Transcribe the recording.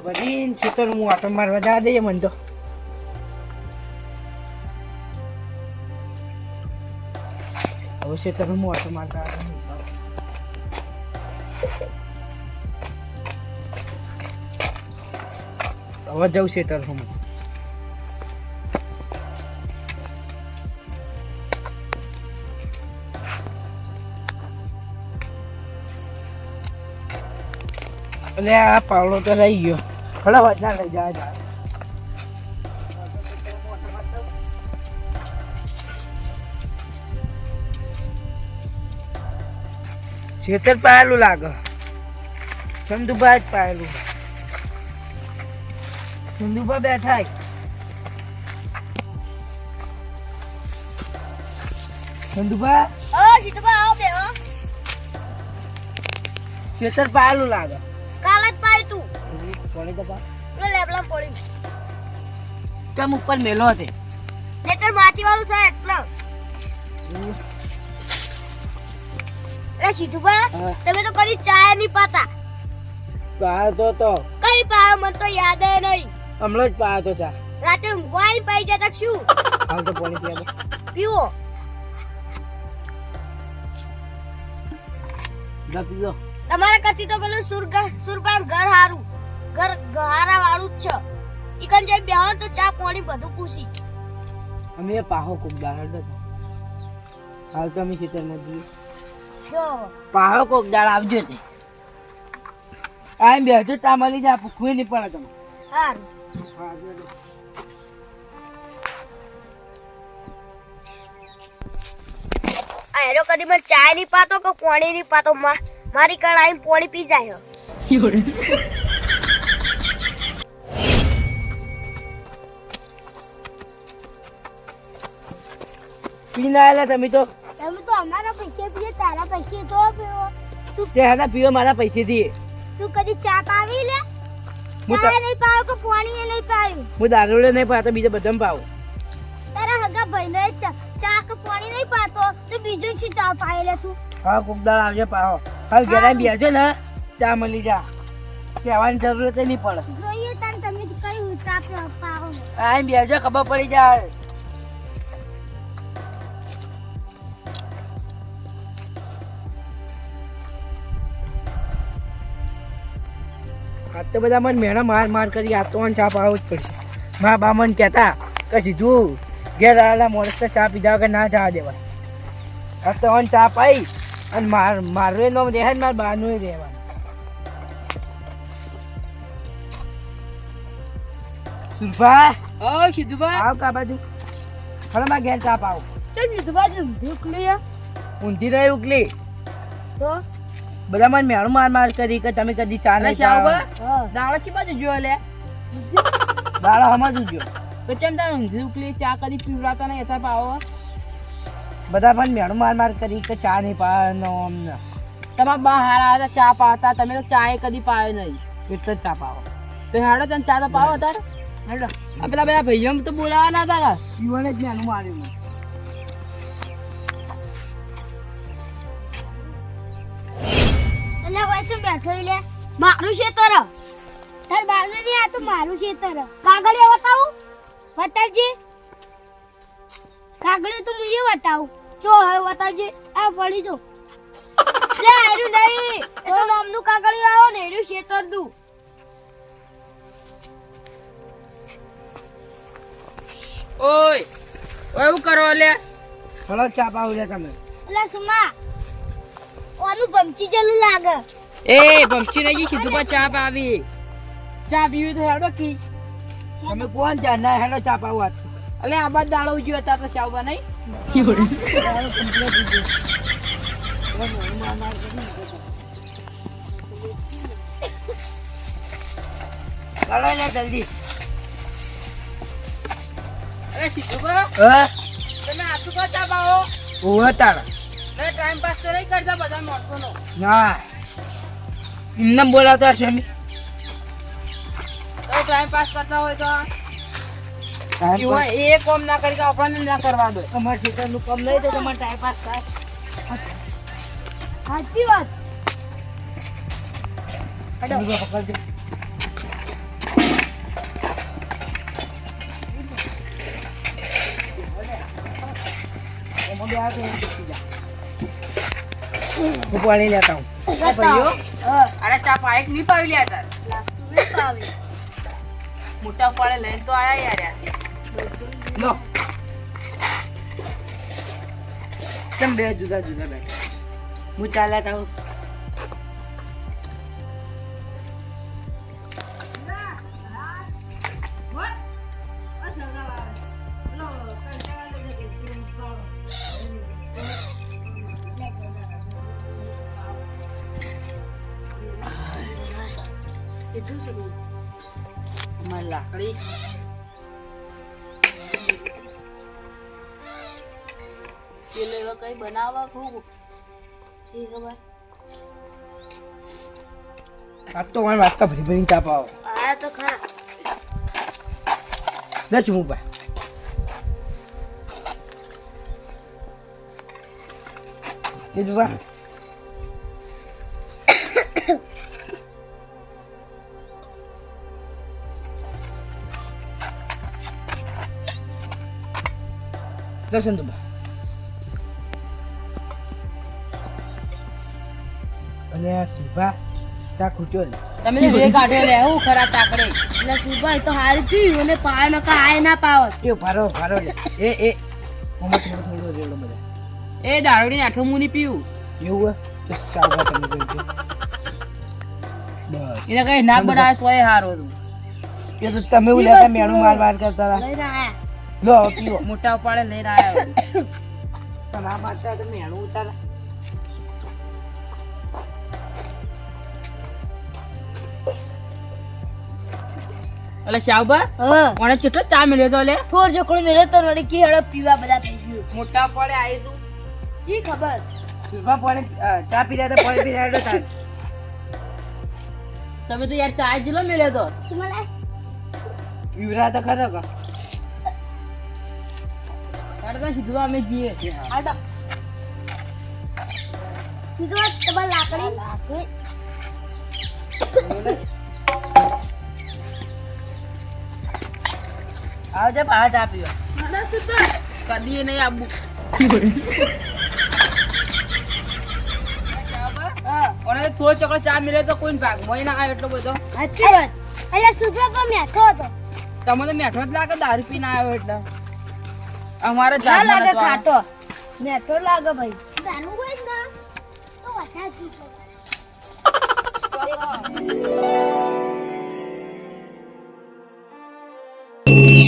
બધી ખેતર હું આટો મારવા જવા દઈએ મને તો. હવે ખેતર હું આટો મારતા હવે જવું ખેતર હું. એટલે આ પાવડો તો રહી ગયો. થોડા વચના લઈ જાય. ખેતર પાયેલું લાગે. ચંદુભા જ પાયેલું. ચંદુભા બેઠા. ચંદુભા ખેતર પાયેલું લાગે. કાલે જ પાય તું પોણી તો પા લેબલા પડી ચમ ઉપર મેલો હતી. નેતર માટી વાળું છે એટલે એ સીધુબા તમે તો કદી ચાય નહીં પાતા. પાયો તો કઈ પાયો મને તો યાદ નહીં. હમણાં જ પાયો તો ચા. રાતે ઊંઘવાઈ પાઈ જતા શું હાલ તો પોણી પીવા પીવો પીવો. તમારા કરતી તો પેલું સુરપાન ઘર હારું ઘર ગહારા વાળું જ છે. ઈકન જઈ બેહો તો ચા પાણી બધું પૂછી. અમે પાહો કોક દાળ હાલ તો અમે ખેતરમાં જઈએ. જો પાહો કોક દાળ આવજો તે. આમ બેસો તા મળી જા ભૂખવી નહીં પડે તમે. હારું આ હેરો કદી મને ચાય નહીં પાતો કે પાણી નહીં પાતો. મારી કઢાઈ પાણી પી જાય. પીને આયેલા તમે તો. તમે તો અમારા પૈસે પીએ તારા પૈસે તો પીવો. તે હાના પીવો મારા પૈસેથી. તું કદી ચા પાવી લે. હું ચા નહીં પાવ કે પાણી નહીં પાવ્યું. હું દારૂડે નહીં પાતો બીજા બધા પાવ. તારા હગા ભાઈને ચા કે પાણી નહીં પાતો તો બીજું શું ચા પાય લે તું. હા કોક દાળ આવજો પાહો. હાલ ઘરે બેસો ને ચા મળી જા. કહેવાની જરૂરત નહીં પડે. જોઈએ તાન તમે કઈ ચા પાવો. આમ બેસો ખબર પડી જાય. આજ તો બધા મને મેણા માર કરી આ તો ચા પાવો જ પડશે. મારા બા મને કહેતા કે સીધું ઘેર આવેલા માણસ તો ચા પીધા વગર ના જવા દેવાય. આજ તો ચા પાઈ અને મારું નામ રહે ને મારા બાનું રહેવાનું. સુરભા સીધુબા આવ કા બાજુ. ખરો માં ઘેર ચા પાવો. ચલ સીધુબા ઉકલી ઊંધી નહીં ઉકલી. તો બધા મને મેણું માર કરી કે તમે કદી ચા નહીં પાવો. દાળ કી બાજુ જો લે દાડો સમજુ જો. તો ચમ તાર ઊંધી ઉકલી ચા કદી પીવડાતા નહીં એતા પાવો. બધા મને મેણું માર કરી કે ચા નહીં પાવાનો અમને. તમારા બા હારા હતા ચા પાવતા તમે તો ચાય કદી પાયો નહીં. એટલે જ ચા પાવો. તો હેડો તને ચા તો પાવો તાર. હેડો આ પેલા બધા ભાઈઓ તો બોલાવાના હતા. પીવાને જ મેણું માર્યું. એટલે વૈસે બેઠો લે મારું ખેતર તાર બારને નહીં આ તો મારું ખેતર. કાગળિયો બતાવું બતાવજે. કાગળિયો તો હું એ બતાવું. જો હવે બતાવજે. આ પડી જો લે આયરું નહીં. એ તો નામનું કાગળિયો આવો ને એનું ખેતર નું. ઓય એવું કરો લે. ચલો ચા પાવો લે તમે. એટલે સુમા ઓનું પમચી જેલું લાગે. એ ભમચી નહીં સીધુબા ચા પાવી. ચા પીવી તો હેડો કી. તમે કોણ ચા ના હેડો ચા પાવો. અલે આ બાદ દાડો ઉજ્યો હતા તો ચાવવા નહીં. ચલો લે જલ્દી. અરે સીધુબા હા તમે હાથું કો ચા પાવો. ઓવે તારા. ને ટાઈમ પાસ તો નહીં કરતા બધા મોટોનો. ના એમને બોલાવતા હશે અમે. તો ટાઈમ પાસ કરતા હોય તો ટાઈમ પાસ એ કોમ ના કરી કે આપણને ના કરવા દો. અમારે ખેતરનું કામ નહીં તો તમારે ટાઈમ પાસ થાય. સાચી વાત. પકડજો. લેવા તો એને પૂછી જા. હું પાણી લેતા હું. આ ભાઈઓ હા અરે ચા પાયક નહીં પાવી લ્યા તાર લાગતું નહીં ભાવે. મોટા પાડે લઈને તો આયા યાર યાર. લો કેમ બે જુદા જુદા બેઠા હું ચાલ્યા તા હું. કીધું છે બહુ. અમારી લાકડી પેલો એવા કઈ બનાવવા ખૂબ શી ખબર. આજ તો મને વાટકા ભરી ભરીને ચા પાવો. આયા તો ખરા. દસ હું ભાઈ એ જોવા દર્શન તો અને આ સુભા ચા ખૂટ્યો ને તમે તો બે કાઢ્યો લે હું ખરા તાકડે એટલે સુભાઈ તો હારી થયું અને પાય નકા આય ના પાવત. એ ભારો ભારો લે એ મોમાં થોડો થોડો રેડો બધા એ દારૂડી આઠો મુની પીવું એવું હે તો ચાવવા તમે કહ્યું છે. બસ એને કઈ ના બનાવે તોય હારો તું એ તો તમે એવું લેતા મેણું માર માર કરતા હતા. લઈને આયા. લો પીવો મોટા પાડે લઈને આવ્યા પણ આ મારતા તો મેણું ઉતારા. એટલે શાહબા હા કોણે ચેટલો ચા મળ્યો તો લે થોડ જોકડો મેરે તો નડી કી હડપ પીવા બધા થઈ ગયું. મોટા પાડે આવી તું શી ખબર. સુભા પાણી ચા પી રહ્યા હતા પાણી પી રહ્યા હતા. તમે તો યાર ચા જેલો મળ્યો તો શું મળે. પીવરા તો ખરો કા તારે તો સીધું અમે જઈએ હાડો. સીધો તમાર લાકડી. લાકડી. આવજે બહાર ચા પીવા. મને શું તો કદી નહીં આવું હા કોને તો થોડો ચોકડો ચા મળ્યો તો કોઈ ભાગ મોય ના આવે એટલો બધો સાચી વાત. એટલે સુભા પણ મેઠો હતો. તમે તો મેઠો જ લાગે દારૂ પીને આવ્યો એટલે અમારે ના જાતમાં લાગે નતો આવ્યો. ખાટો. મેઠો લાગે ભાઈ. જાનું હોય ને તો વધારે